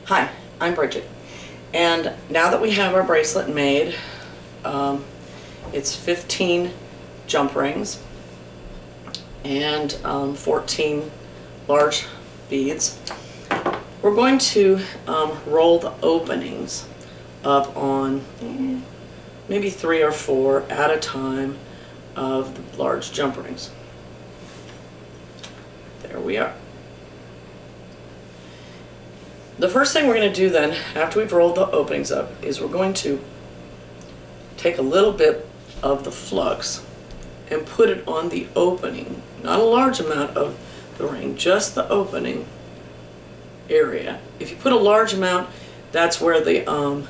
Hi, I'm Bridget, and now that we have our bracelet made, it's 15 jump rings and 14 large beads. We're going to roll the openings up on maybe 3 or 4 at a time of the large jump rings. There we are. The first thing we're going to do then, after we've rolled the openings up, is we're going to take a little bit of the flux and put it on the opening. Not a large amount of the ring, just the opening area. If you put a large amount, that's where the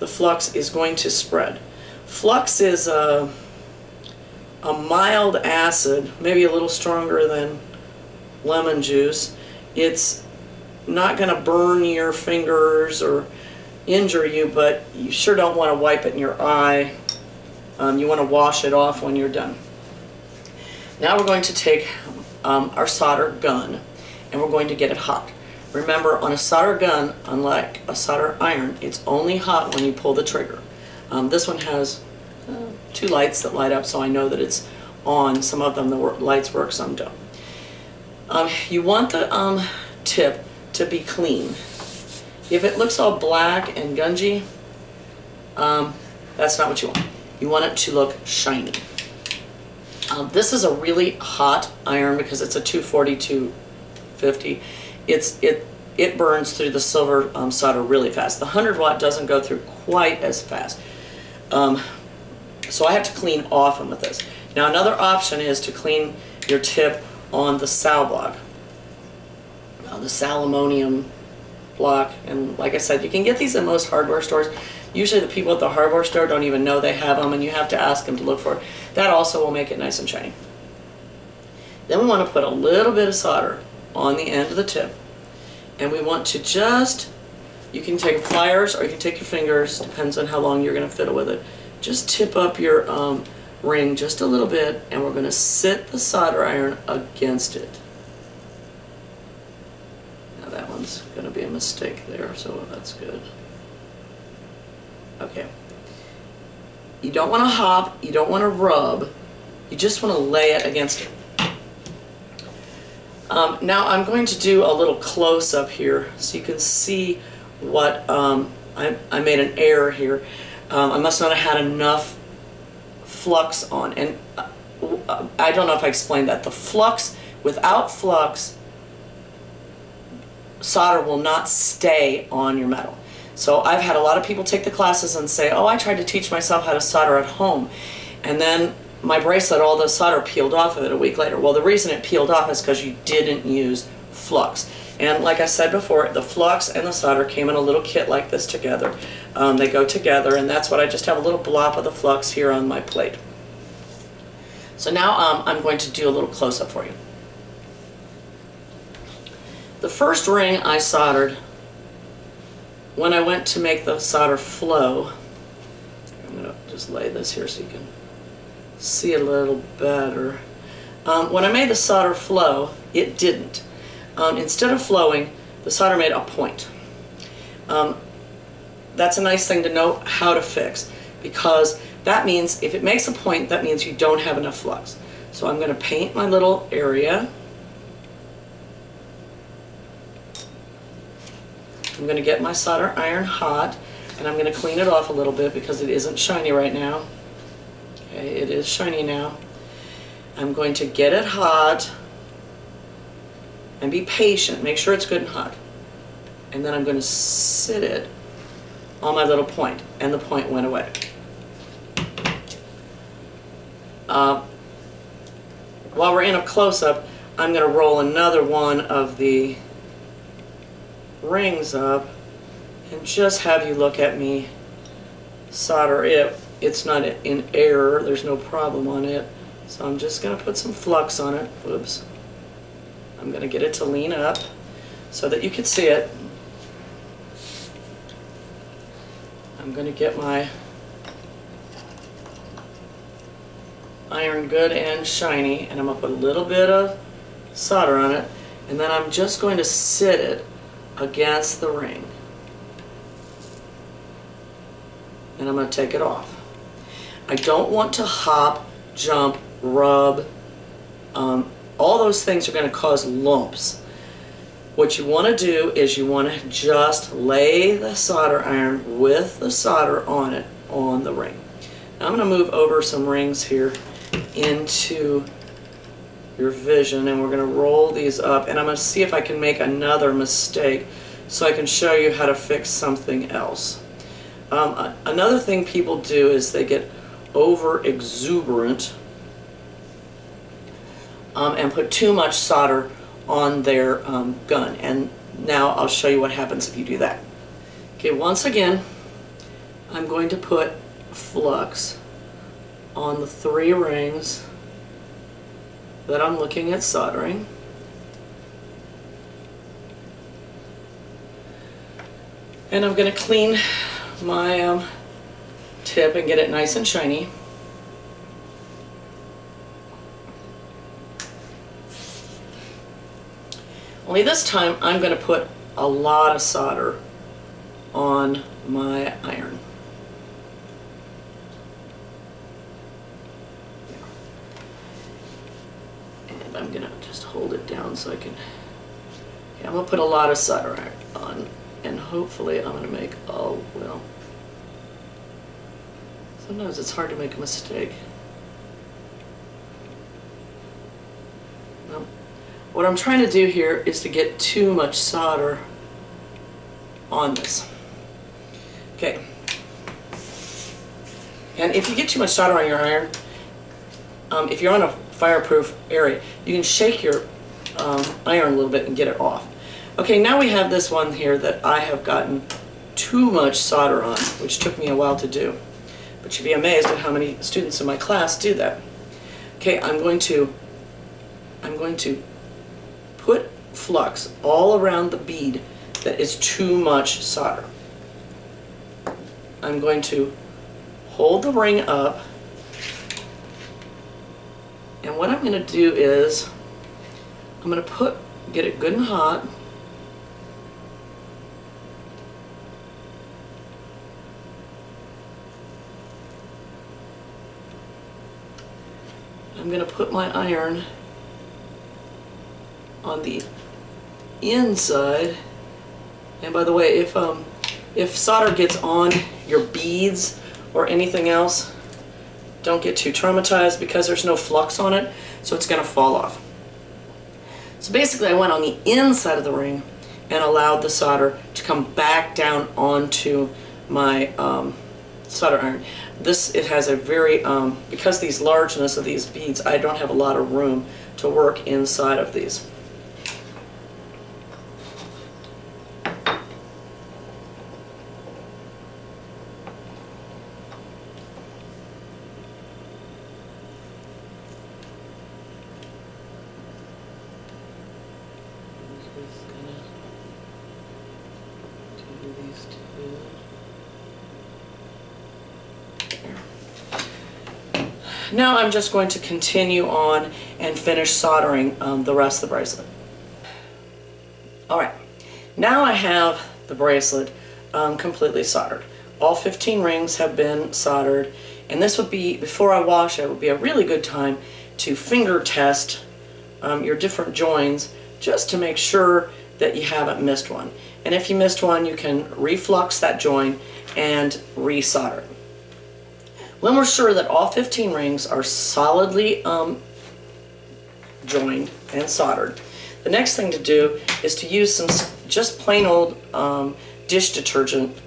flux is going to spread. Flux is a mild acid, maybe a little stronger than lemon juice. It's not going to burn your fingers or injure you, but you sure don't want to wipe it in your eye. You want to wash it off when you're done. Now we're going to take our solder gun and we're going to get it hot. Remember, on a solder gun, unlike a solder iron, it's only hot when you pull the trigger. This one has 2 lights that light up, so I know that it's on. Some of them the lights work, some don't. You want the tip to be clean. If it looks all black and gungy, that's not what you want. You want it to look shiny. This is a really hot iron because it's a 240, 250. It burns through the silver solder really fast. The 100 watt doesn't go through quite as fast. So I have to clean often with this. Now another option is to clean your tip on the sal block. The salamonium block, and like I said, you can get these in most hardware stores. Usually the people at the hardware store don't even know they have them, and you have to ask them to look for it. That also will make it nice and shiny. Then we want to put a little bit of solder on the end of the tip, and we want to just, you can take pliers or you can take your fingers, depends on how long you're going to fiddle with it. Just tip up your ring just a little bit, and we're going to sit the solder iron against it. That one's going to be a mistake there, so that's good. Okay. You don't want to hop, you don't want to rub, you just want to lay it against it. Now I'm going to do a little close-up here so you can see what, I made an error here. I must not have had enough flux on, and I don't know if I explained that. The flux, without flux, solder will not stay on your metal. So I've had a lot of people take the classes and say, oh, I tried to teach myself how to solder at home, and then my bracelet, all the solder peeled off of it a week later. Well, the reason it peeled off is because you didn't use flux. And like I said before, the flux and the solder came in a little kit like this together. They go together, and that's what I just have a little blob of the flux here on my plate. So now I'm going to do a little close-up for you. The first ring I soldered, when I went to make the solder flow, I'm going to just lay this here so you can see it a little better. When I made the solder flow, it didn't. Instead of flowing, the solder made a point. That's a nice thing to know how to fix, because that means if it makes a point, that means you don't have enough flux. So I'm going to paint my little area. I'm going to get my solder iron hot, and I'm going to clean it off a little bit because it isn't shiny right now. Okay, it is shiny now. I'm going to get it hot and be patient. Make sure it's good and hot. And then I'm going to sit it on my little point, and the point went away. While we're in a close-up, I'm going to roll another one of the rings up and just have you look at me solder it. It's not in error, there's no problem on it, so I'm just going to put some flux on it. Oops. I'm going to get it to lean up so that you can see it. I'm going to get my iron good and shiny, and I'm going to put a little bit of solder on it, and then I'm just going to sit it against the ring. And I'm going to take it off. I don't want to hop, jump, rub. All those things are going to cause lumps. What you want to do is you want to just lay the solder iron with the solder on it on the ring. Now I'm going to move over some rings here into your vision, and we're going to roll these up, and I'm going to see if I can make another mistake so I can show you how to fix something else. Another thing people do is they get over exuberant and put too much solder on their gun, and now I'll show you what happens if you do that. Okay, once again I'm going to put flux on the 3 rings that I'm looking at soldering. And I'm going to clean my tip and get it nice and shiny. Only this time I'm going to put a lot of solder on my iron. And I'm going to just hold it down so I can... Okay, I'm going to put a lot of solder iron on, and hopefully I'm going to make... Oh, well... Sometimes it's hard to make a mistake. No. What I'm trying to do here is to get too much solder on this. Okay. And if you get too much solder on your iron, if you're on a fireproof area, you can shake your iron a little bit and get it off. Okay, now we have this one here that I have gotten too much solder on, which took me a while to do. But you'd be amazed at how many students in my class do that. Okay, I'm going to put flux all around the bead that is too much solder. I'm going to hold the ring up, and what I'm going to do is I'm going to get it good and hot. I'm going to put my iron on the inside, and by the way, if solder gets on your beads or anything else, don't get too traumatized because there's no flux on it, so it's going to fall off. So basically I went on the inside of the ring and allowed the solder to come back down onto my solder iron. It has a very, because these largeness of these beads, I don't have a lot of room to work inside of these. Now I'm just going to continue on and finish soldering the rest of the bracelet. Alright, now I have the bracelet completely soldered. All 15 rings have been soldered, and this would be, before I wash it, would be a really good time to finger test your different joins just to make sure that you haven't missed one. And if you missed one, you can reflux that join and re-solder it. When we're sure that all 15 rings are solidly joined and soldered, the next thing to do is to use some just plain old dish detergent.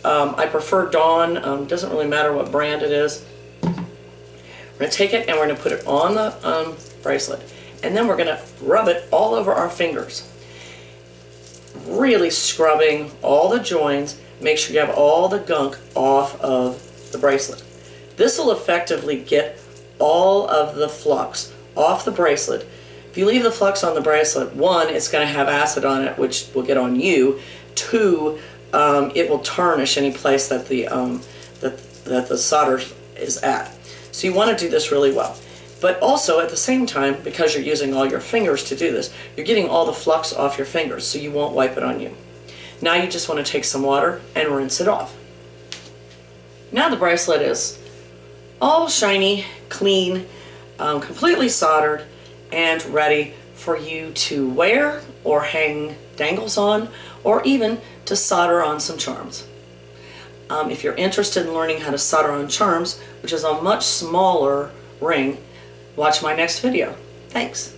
I prefer Dawn, doesn't really matter what brand it is. We're going to take it and we're going to put it on the bracelet, and then we're going to rub it all over our fingers. Really scrubbing all the joins, make sure you have all the gunk off of the bracelet. This will effectively get all of the flux off the bracelet. If you leave the flux on the bracelet, 1, it's going to have acid on it, which will get on you. 2, it will tarnish any place that the solder is at. So you want to do this really well. But also at the same time, because you're using all your fingers to do this, you're getting all the flux off your fingers, so you won't wipe it on you. Now you just want to take some water and rinse it off. Now the bracelet is all shiny, clean, completely soldered, and ready for you to wear or hang dangles on, or even to solder on some charms. If you're interested in learning how to solder on charms, which is a much smaller ring, watch my next video. Thanks.